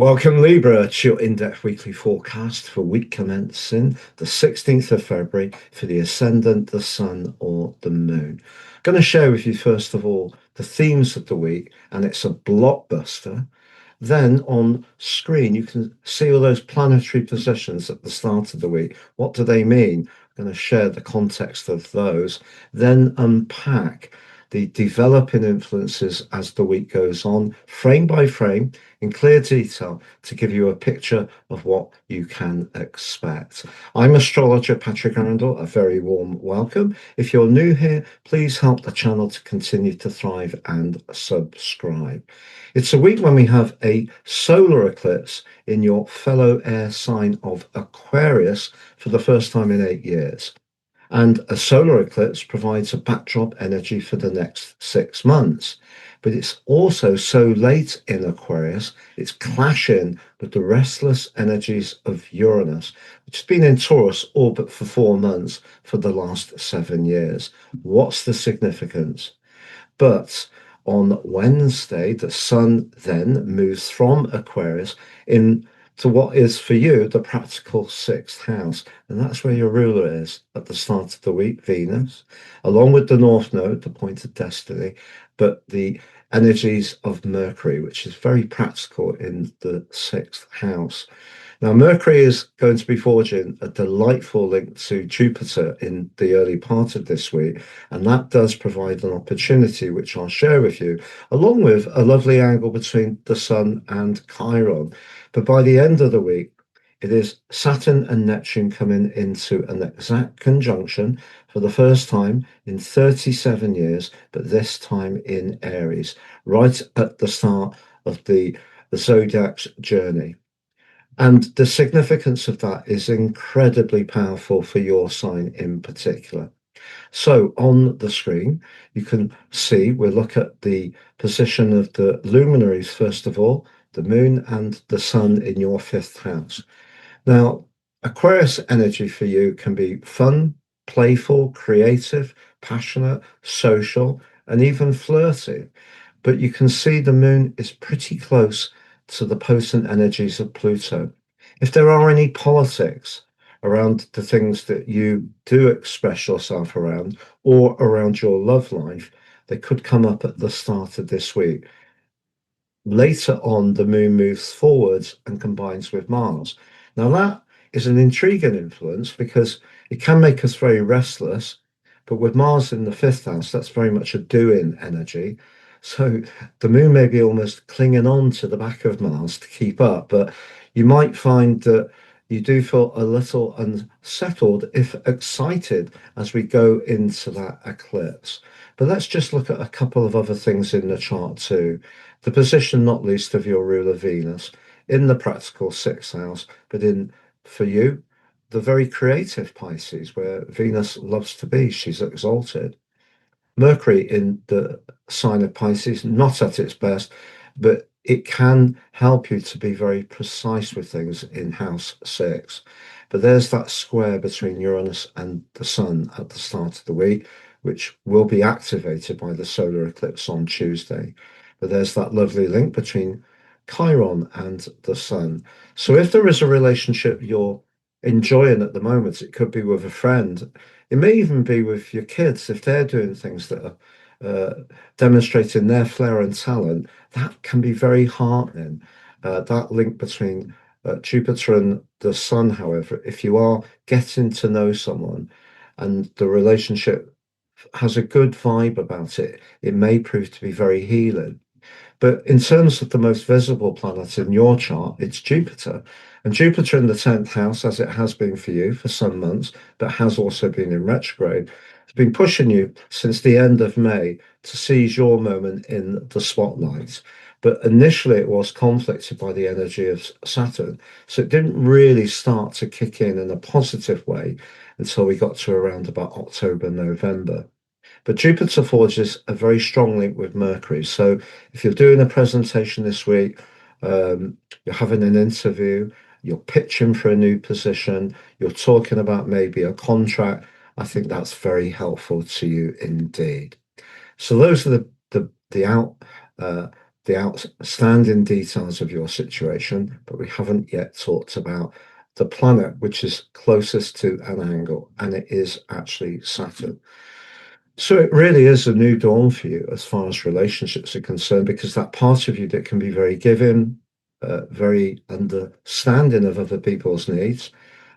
Welcome, Libra, to your in-depth weekly forecast for week commencing the 16th of February for the ascendant, the sun, or the moon. I'm going to share with you, first of all, the themes of the week, and it's a blockbuster. Then on screen, you can see all those planetary positions at the start of the week. What do they mean? I'm going to share the context of those, then unpack the developing influences as the week goes on, frame by frame, in clear detail, to give you a picture of what you can expect. I'm astrologer Patrick Arundel. A very warm welcome. If you're new here, please help the channel to continue to thrive and subscribe. It's a week when we have a solar eclipse in your fellow air sign of Aquarius for the first time in 8 years. And a solar eclipse provides a backdrop energy for the next 6 months. But it's also so late in Aquarius, it's clashing with the restless energies of Uranus, which has been in Taurus all but for 4 months for the last 7 years. What's the significance? But on Wednesday, the sun then moves from Aquarius into what is for you the practical sixth house. And that's where your ruler is at the start of the week, Venus, along with the North Node, the point of destiny, but the energies of Mercury, which is very practical in the sixth house. Now, Mercury is going to be forging a delightful link to Jupiter in the early part of this week, and that does provide an opportunity, which I'll share with you, along with a lovely angle between the Sun and Chiron. But by the end of the week, it is Saturn and Neptune coming into an exact conjunction for the first time in 37 years, but this time in Aries, right at the start of the Zodiac's journey. And the significance of that is incredibly powerful for your sign in particular. So on the screen, you can see we'll look at the position of the luminaries, first of all, the moon and the sun in your fifth house. Now, Aquarius energy for you can be fun, playful, creative, passionate, social, and even flirty. But you can see the moon is pretty close to the potent energies of Pluto. If there are any politics around the things that you do express yourself around or around your love life, they could come up at the start of this week. Later on, the moon moves forwards and combines with Mars. Now, that is an intriguing influence because it can make us very restless, but with Mars in the fifth house, that's very much a doing energy. So the moon may be almost clinging on to the back of Mars to keep up, but you might find that you do feel a little unsettled, if excited, as we go into that eclipse. But let's just look at a couple of other things in the chart too. The position, not least, of your ruler Venus in the practical sixth house, but in, for you, the very creative Pisces, where Venus loves to be. She's exalted. Mercury in the sign of Pisces, not at its best, but it can help you to be very precise with things in house six. But there's that square between Uranus and the sun at the start of the week, which will be activated by the solar eclipse on Tuesday. But there's that lovely link between Chiron and the sun. So if there is a relationship you're enjoying at the moment, it could be with a friend. It may even be with your kids if they're doing things that are demonstrating their flair and talent. That can be very heartening. That link between Jupiter and the sun, however, if you are getting to know someone and the relationship has a good vibe about it, it may prove to be very healing. But in terms of the most visible planet in your chart, it's Jupiter. And Jupiter in the 10th house, as it has been for you for some months, but has also been in retrograde, has been pushing you since the end of May to seize your moment in the spotlight. But initially it was conflicted by the energy of Saturn. So it didn't really start to kick in a positive way until we got to around about October, November. But Jupiter forges a very strong link with Mercury. So if you're doing a presentation this week, you're having an interview, you're pitching for a new position, you're talking about maybe a contract, I think that's very helpful to you indeed. So those are the the outstanding details of your situation, but we haven't yet talked about the planet which is closest to an angle, and it is actually Saturn. So it really is a new dawn for you as far as relationships are concerned, because that part of you that can be very giving, very understanding of other people's needs,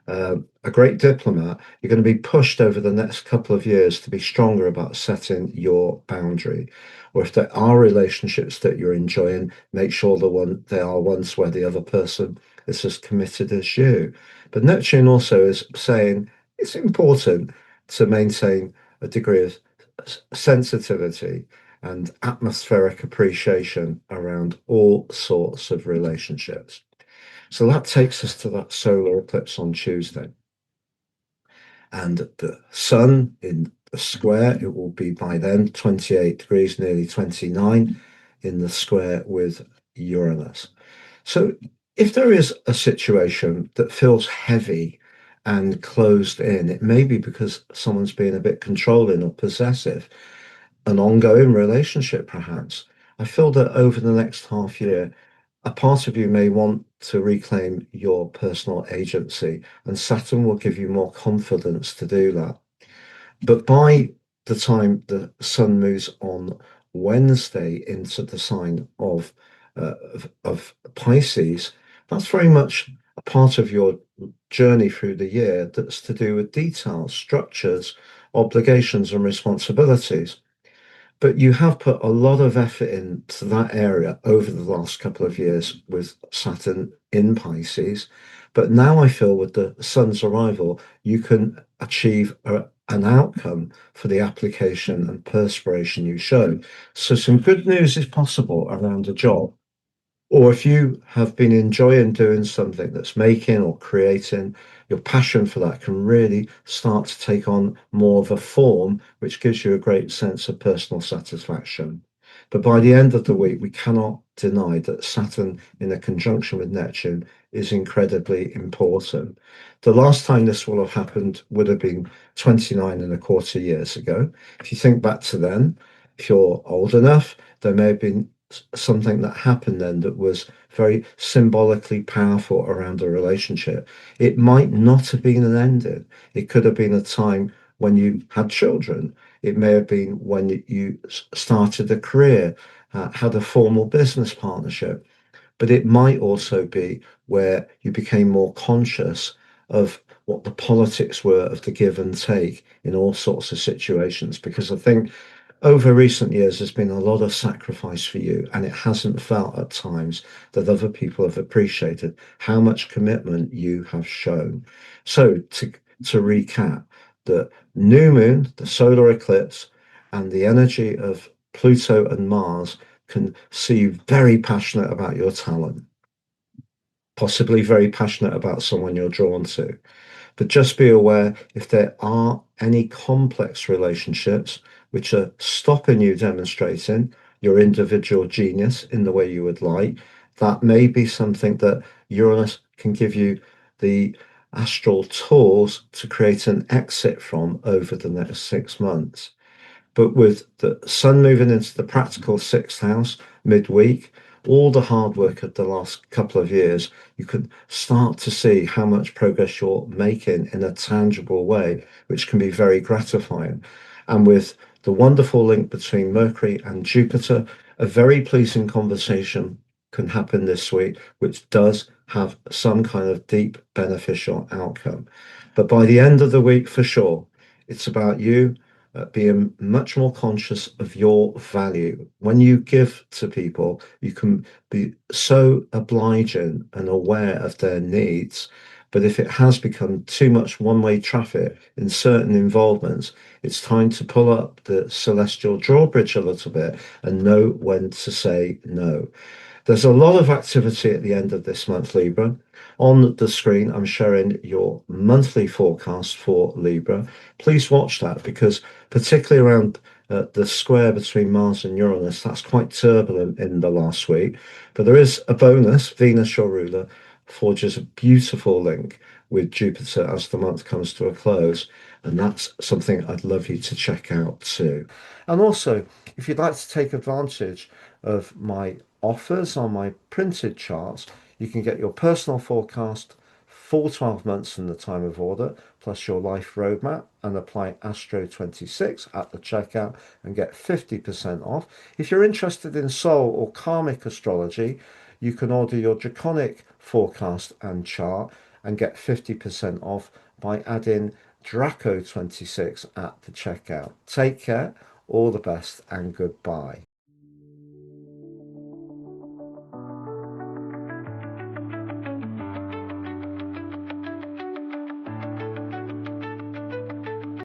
a great diplomat, you're going to be pushed over the next couple of years to be stronger about setting your boundary. Or if there are relationships that you're enjoying, make sure they are ones where the other person is as committed as you. But Neptune also is saying it's important to maintain a degree of sensitivity and atmospheric appreciation around all sorts of relationships. So that takes us to that solar eclipse on Tuesday. And the sun in the square, it will be by then 28 degrees, nearly 29 in the square with Uranus. So if there is a situation that feels heavy and closed in, it may be because someone's being a bit controlling or possessive, an ongoing relationship perhaps. I feel that over the next half year, a part of you may want to reclaim your personal agency, and Saturn will give you more confidence to do that. But by the time the sun moves on Wednesday into the sign of Pisces, that's very much a part of your journey through the year that's to do with details, structures, obligations, and responsibilities. But you have put a lot of effort into that area over the last couple of years with Saturn in Pisces. But now I feel with the sun's arrival, you can achieve an outcome for the application and perspiration you show. So some good news is possible around a job. Or if you have been enjoying doing something that's making or creating, your passion for that can really start to take on more of a form, which gives you a great sense of personal satisfaction. But by the end of the week, we cannot deny that Saturn in a conjunction with Neptune is incredibly important. The last time this will have happened would have been 29 and a quarter years ago. If you think back to then, if you're old enough, there may have been something that happened then that was very symbolically powerful around a relationship. It might not have been an ending. It could have been a time when you had children. It may have been when you started a career, had a formal business partnership. But it might also be where you became more conscious of what the politics were of the give and take in all sorts of situations. Because I think over recent years, there's been a lot of sacrifice for you, and it hasn't felt at times that other people have appreciated how much commitment you have shown. So, to recap, the new moon, the solar eclipse, and the energy of Pluto and Mars can see you very passionate about your talent, possibly very passionate about someone you're drawn to. But just be aware if there are any complex relationships which are stopping you demonstrating your individual genius in the way you would like, that may be something that Uranus can give you the astral tools to create an exit from over the next 6 months. But with the sun moving into the practical sixth house midweek, all the hard work of the last couple of years, you can start to see how much progress you're making in a tangible way, which can be very gratifying. And with the wonderful link between Mercury and Jupiter, a very pleasing conversation can happen this week, which does have some kind of deep beneficial outcome. But by the end of the week, for sure, it's about you being much more conscious of your value. When you give to people, you can be so obliging and aware of their needs. But if it has become too much one-way traffic in certain involvements, it's time to pull up the celestial drawbridge a little bit and know when to say no. There's a lot of activity at the end of this month, Libra. On the screen, I'm showing your monthly forecast for Libra. Please watch that because, particularly around the square between Mars and Uranus, that's quite turbulent in the last week. But there is a bonus. Venus, your ruler, forges a beautiful link with Jupiter as the month comes to a close. And that's something I'd love you to check out too. And also, if you'd like to take advantage of my offers on my printed charts, you can get your personal forecast for 12 months from the time of order, plus your life roadmap, and apply Astro 26 at the checkout and get 50% off. If you're interested in soul or karmic astrology, you can order your draconic forecast and chart and get 50% off by adding Draco 26 at the checkout. Take care, all the best, and goodbye.